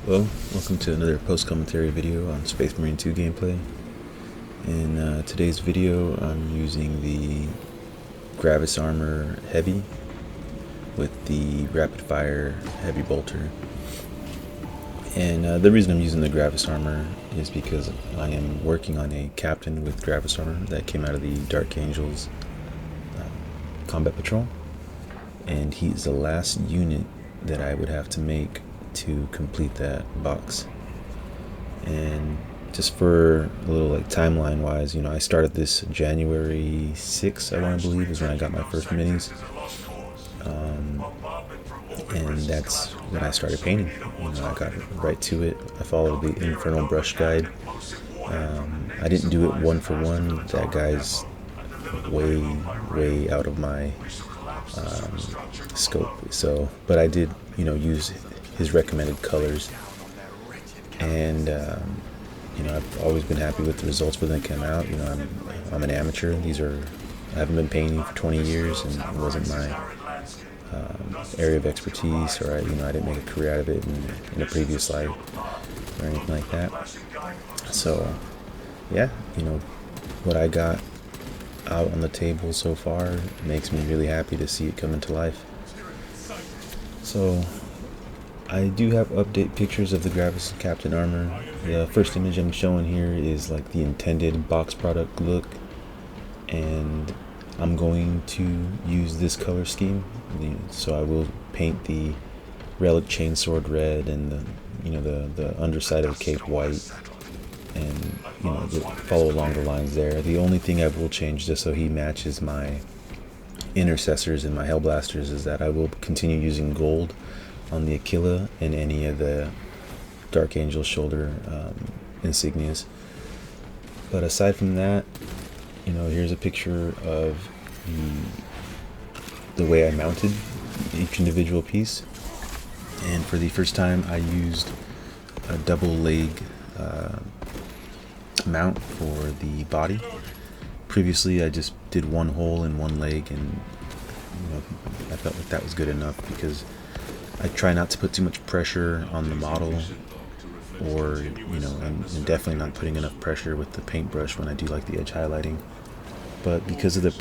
Hello, welcome to another post-commentary video on Space Marine 2 gameplay. In today's video, I'm using the Gravis Armor Heavy with the Rapid Fire Heavy Bolter. And the reason I'm using the Gravis Armor is because I am working on a captain with Gravis Armor that came out of the Dark Angels Combat Patrol. And he's the last unit that I would have to make to complete that box. And just for a little timeline wise, I started this January 6th, I want to believe, is when I got my first minis. And that's when I started painting. I got right to it. I followed the Infernal Brush Guide. I didn't do it one for one. That guy's way out of my scope. But I did, use his recommended colors, and I've always been happy with the results when they come out. I'm an amateur. I haven't been painting for 20 years, and it wasn't my area of expertise, or I didn't make a career out of it in a previous life or anything like that. So yeah, what I got out on the table so far makes me really happy to see it come into life. So I do have update pictures of the Gravis Captain armor. The first image I'm showing here is like the intended box product look, and I'm going to use this color scheme. So I will paint the relic chainsword red and the underside of the cape white, and follow along the lines there. The only thing I will change, just so he matches my intercessors and my hellblasters, is that I will continue using gold on the Aquila and any of the Dark Angel shoulder insignias. But aside from that, here's a picture of the way I mounted each individual piece. And for the first time, I used a double leg mount for the body. Previously, I just did one hole in one leg, and I felt like that was good enough, because I try not to put too much pressure on the model, or and definitely not putting enough pressure with the paintbrush when I do like the edge highlighting. But because of the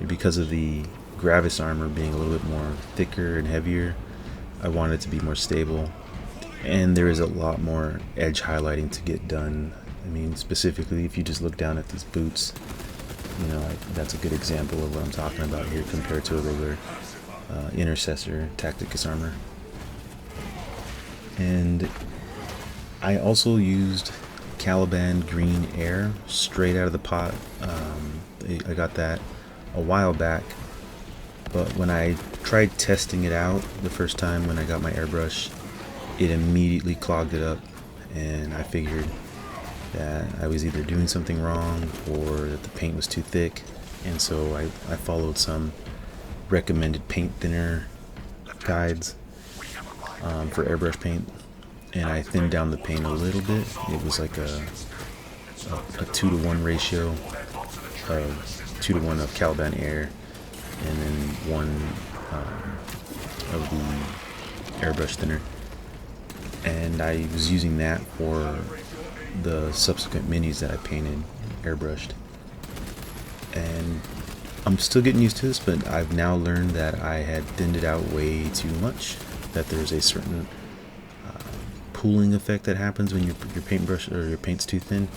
because of the Gravis armor being a little bit more thicker and heavier, I wanted it to be more stable, and there is a lot more edge highlighting to get done. Specifically, if you just look down at these boots, that's a good example of what I'm talking about here compared to a regular Intercessor Tacticus armor. And I also used Caliban Green Air straight out of the pot. I got that a while back, but when I tried testing it out the first time when I got my airbrush, it immediately clogged it up, and I figured that I was either doing something wrong or that the paint was too thick. And so I followed some recommended paint thinner guides for airbrush paint, and I thinned down the paint a little bit. It was like a 2-to-1 ratio of 2-to-1 of Caliban Air, and then 1 of the airbrush thinner. And I was using that for the subsequent minis that I painted airbrushed. And I'm still getting used to this, but I've now learned that I had thinned it out way too much, that there's a certain pooling effect that happens when your paintbrush or your paint's too thin,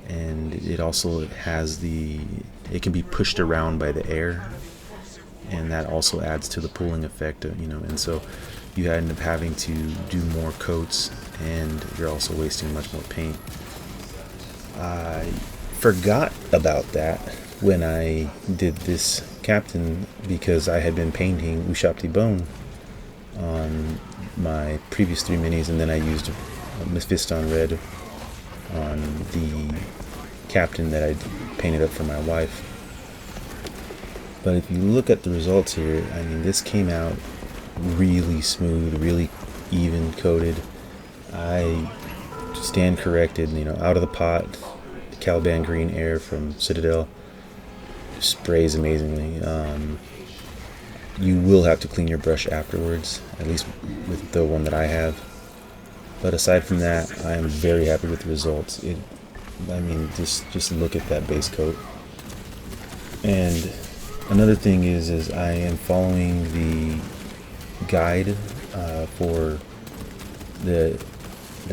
and it also has it can be pushed around by the air, and that also adds to the pooling effect, and so you end up having to do more coats, and you're also wasting much more paint. I forgot about that when I did this captain, because I had been painting Ushabti Bone on my previous 3 minis, and then I used Mephiston Red on the captain that I painted up for my wife. But if you look at the results here, this came out really smooth, really even coated. I stand corrected, out of the pot. The Caliban Green Air from Citadel sprays amazingly. You will have to clean your brush afterwards, at least with the one that I have. But aside from that, I am very happy with the results. I mean, just look at that base coat. And another thing is I am following the guide for the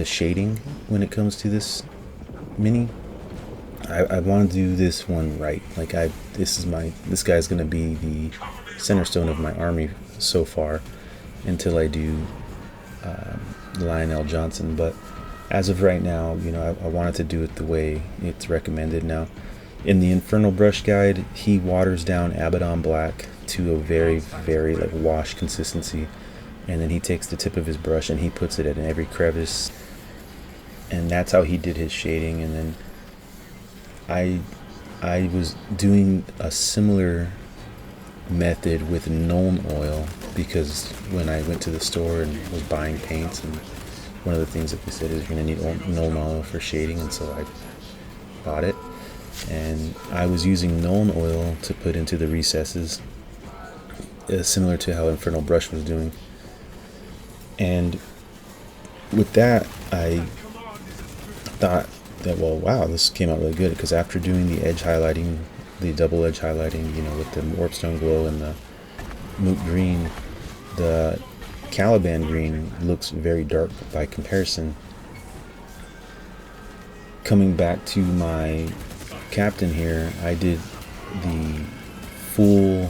shading when it comes to this mini. I want to do this one right. Like this guy's gonna be the center stone of my army so far until I do Lionel Johnson. But as of right now, you know, I wanted to do it the way it's recommended. Now, in the Infernal Brush Guide, he waters down Abaddon Black to a very, very like wash consistency, and then he takes the tip of his brush and he puts it in every crevice, and that's how he did his shading. And then I was doing a similar method with Nuln oil, because when I went to the store and was buying paints, and one of the things that they said is you're going to need Nuln oil for shading, and so I bought it. And I was using Nuln oil to put into the recesses, similar to how Infernal Brush was doing. And with that, I thought that, well, wow, this came out really good, because after doing the edge highlighting, the double edge highlighting, you know, with the Warpstone Glow and the Moot Green, the Caliban Green looks very dark by comparison. Coming back to my Captain here, I did the full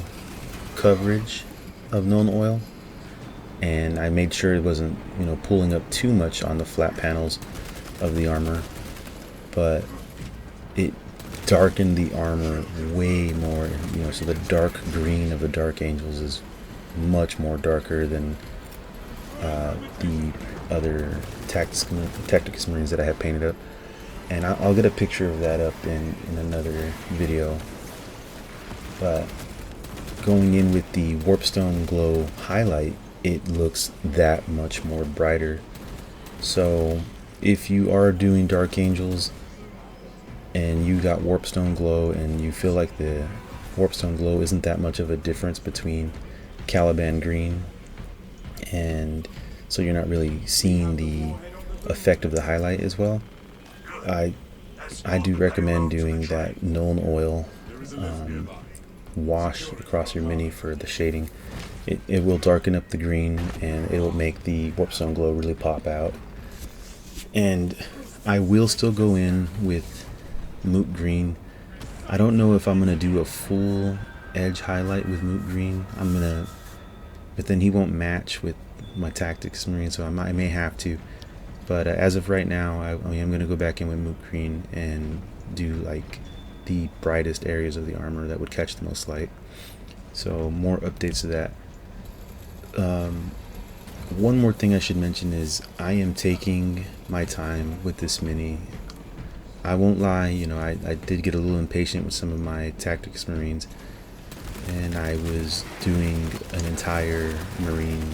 coverage of Nuln oil, and I made sure it wasn't, you know, pulling up too much on the flat panels of the armor, but it darkened the armor way more, you know, so the dark green of the Dark Angels is much more darker than the other Tacticus Marines that I have painted up. And I'll get a picture of that up in another video. But going in with the Warpstone Glow highlight, it looks that much more brighter. So if you are doing Dark Angels and you got Warpstone Glow and you feel like the Warpstone Glow isn't that much of a difference between Caliban Green, and so you're not really seeing the effect of the highlight as well, I do recommend doing that Nuln oil wash across your mini for the shading. It will darken up the green, and it will make the Warpstone Glow really pop out. And I will still go in with Moot Green. I don't know if I'm going to do a full edge highlight with Moot Green. But then he won't match with my Tactics Marine, so I may have to. But as of right now, I am going to go back in with Moot Green and do like the brightest areas of the armor that would catch the most light. So more updates to that. One more thing I should mention is I am taking my time with this mini. I won't lie, you know, I did get a little impatient with some of my Tactics Marines, and I was doing an entire Marine,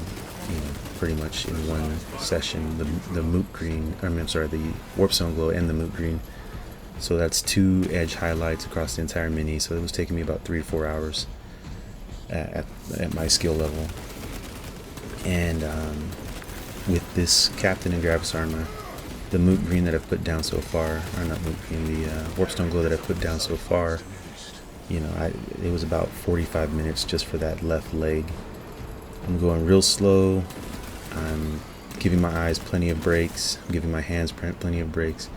you know, pretty much in one session, the Moot Green, I'm sorry, the Warpstone Glow and the Moot Green. So that's 2 edge highlights across the entire mini, so it was taking me about 3 to 4 hours at my skill level. And with this Captain and Gravis Armor, the Moot Green that I've put down so far, or not Moot Green, the Warpstone Glow that I've put down so far, you know, it was about 45 minutes just for that left leg. I'm going real slow. I'm giving my eyes plenty of breaks. I'm giving my hands plenty of breaks.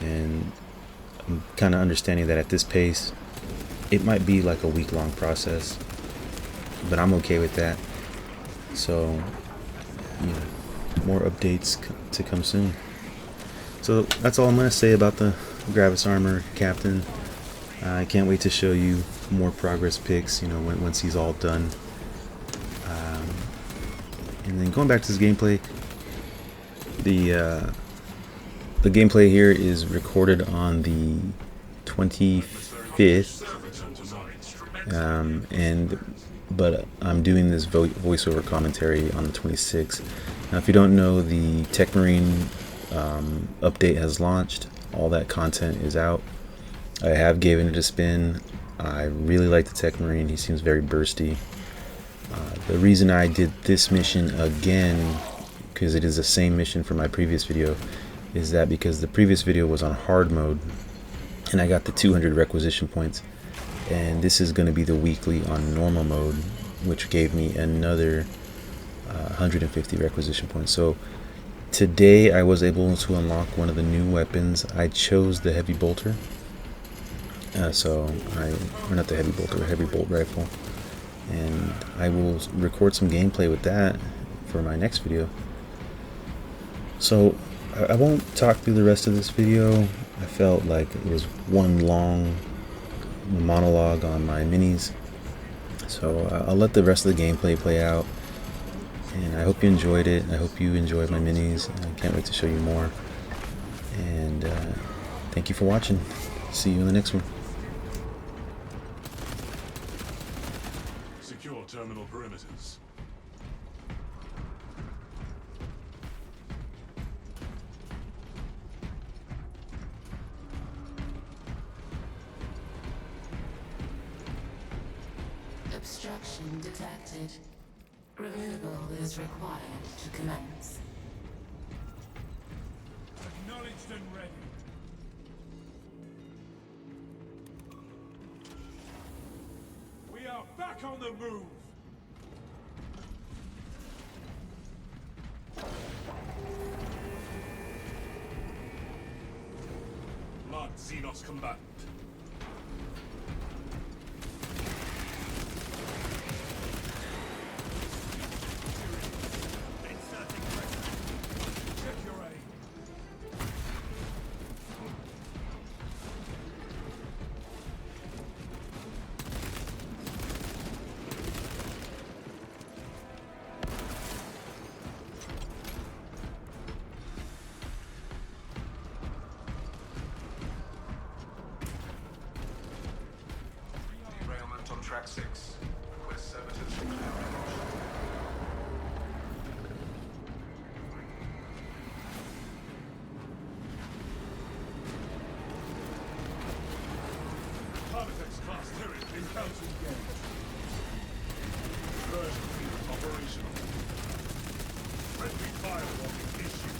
And I'm kind of understanding that at this pace, it might be like a week-long process, but I'm okay with that. So, you know, more updates to come soon. So that's all I'm going to say about the Gravis Armor Captain. I can't wait to show you more progress pics, you know, once he's all done. And then going back to this gameplay, the gameplay here is recorded on the 25th, but I'm doing this voiceover commentary on the 26th. Now, if you don't know, the Tech Marine update has launched. All that content is out. I have given it a spin. I really like the Tech Marine. He seems very bursty. The reason I did this mission again because it is the same mission for my previous video, is that because the previous video was on hard mode and I got the 200 requisition points, and this is going to be the weekly on normal mode, which gave me another 150 requisition points. So today I was able to unlock one of the new weapons. I chose the heavy bolter, or not the heavy bolter, the heavy bolt rifle, and I will record some gameplay with that for my next video. So I won't talk through the rest of this video. I felt like it was one long monologue on my minis, so I'll let the rest of the gameplay play out, and I hope you enjoyed it. I hope you enjoyed my minis. I can't wait to show you more, and thank you for watching. See you in the next one. Secure terminal perimeters. Obstruction detected. Removal is required to commence. Acknowledged and ready. We are back on the move. Marked Xenos combatant. Check your aim. Derailment on track 6. Request services for clearing. Class turret encounter engaged. Diversion field operational. Friendly firewall issued.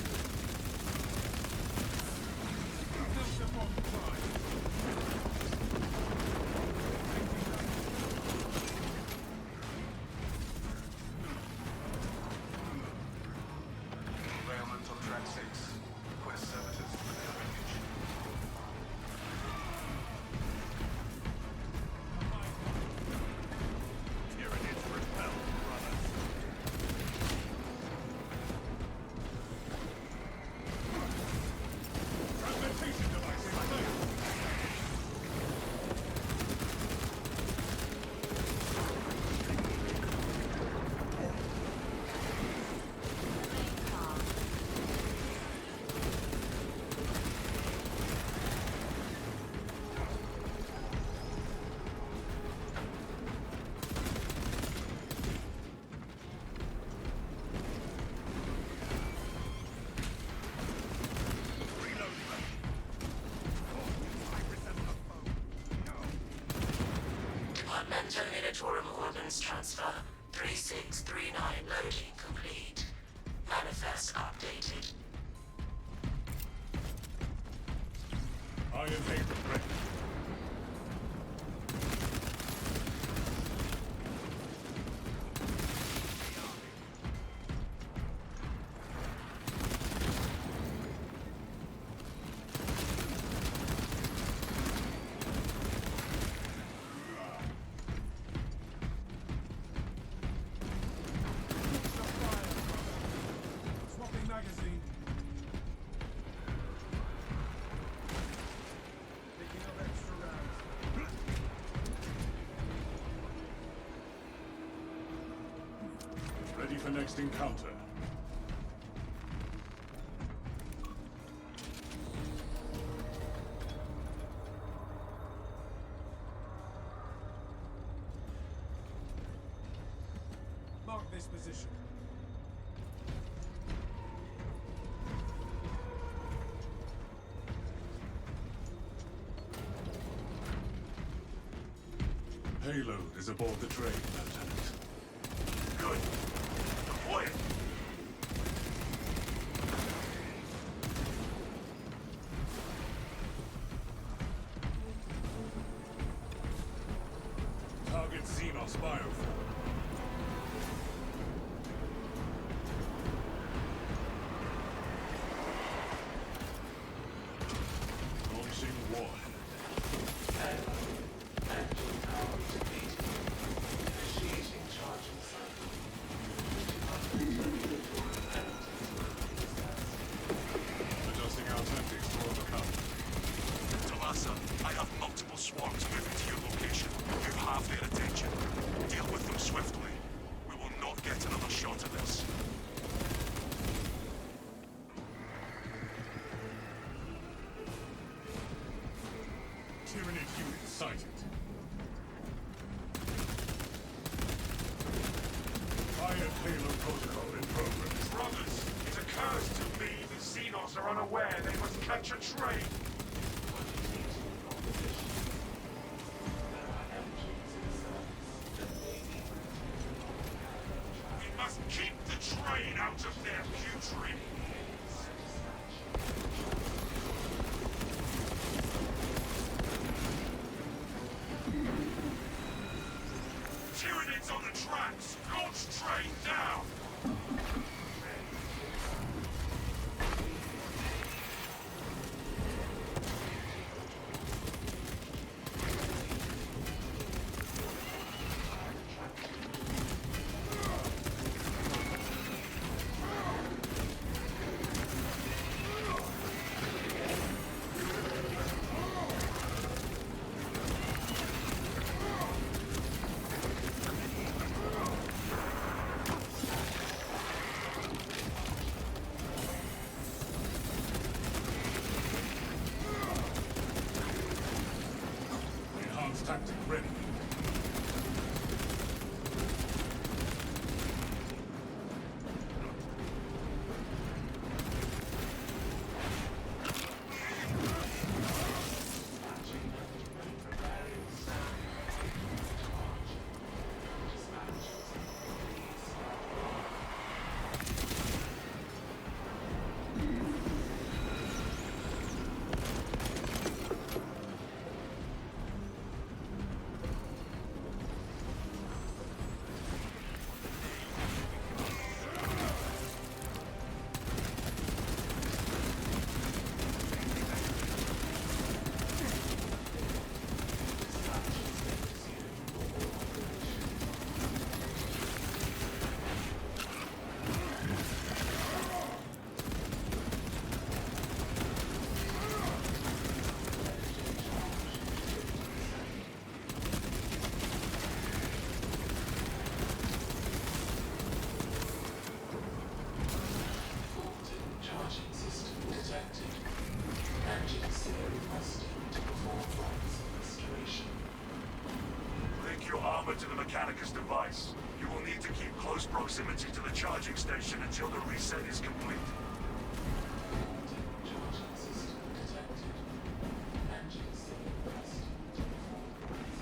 No support required. Derailment on track 6. Request services for clearing. Terminatorium ordnance transfer 3639 loading complete. Manifest updated. Iron Maiden ready. Swapping magazine. Picking up extra rounds. Ready for next encounter. Mark this position. Payload is aboard the train, Lieutenant. Good. Deploy it. bioform. Launching one. Engine power depleted. Initiating charging cycle. Adjusting our tactics to overcome. Talassa, I have multiple swarms moving to your location. You have their attention. Deal with them swiftly. We will not get another shot at this. Tyranid unit sighted. Fire payload protocol in progress. Brothers, it occurs to me the Xenos are unaware they must catch a train. We must keep the train out of their putrid. Tyranids on the tracks! Launch train down! Enhanced tactic ready. Charging system detected. Engine seal requested to perform rites of restoration. Link your armor to the Mechanicus device. You will need to keep close proximity to the charging station until the reset is complete. Charging system detected. Engine seal requested to perform rites of restoration.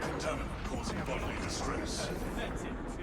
Contaminant causing bodily distress. Effective.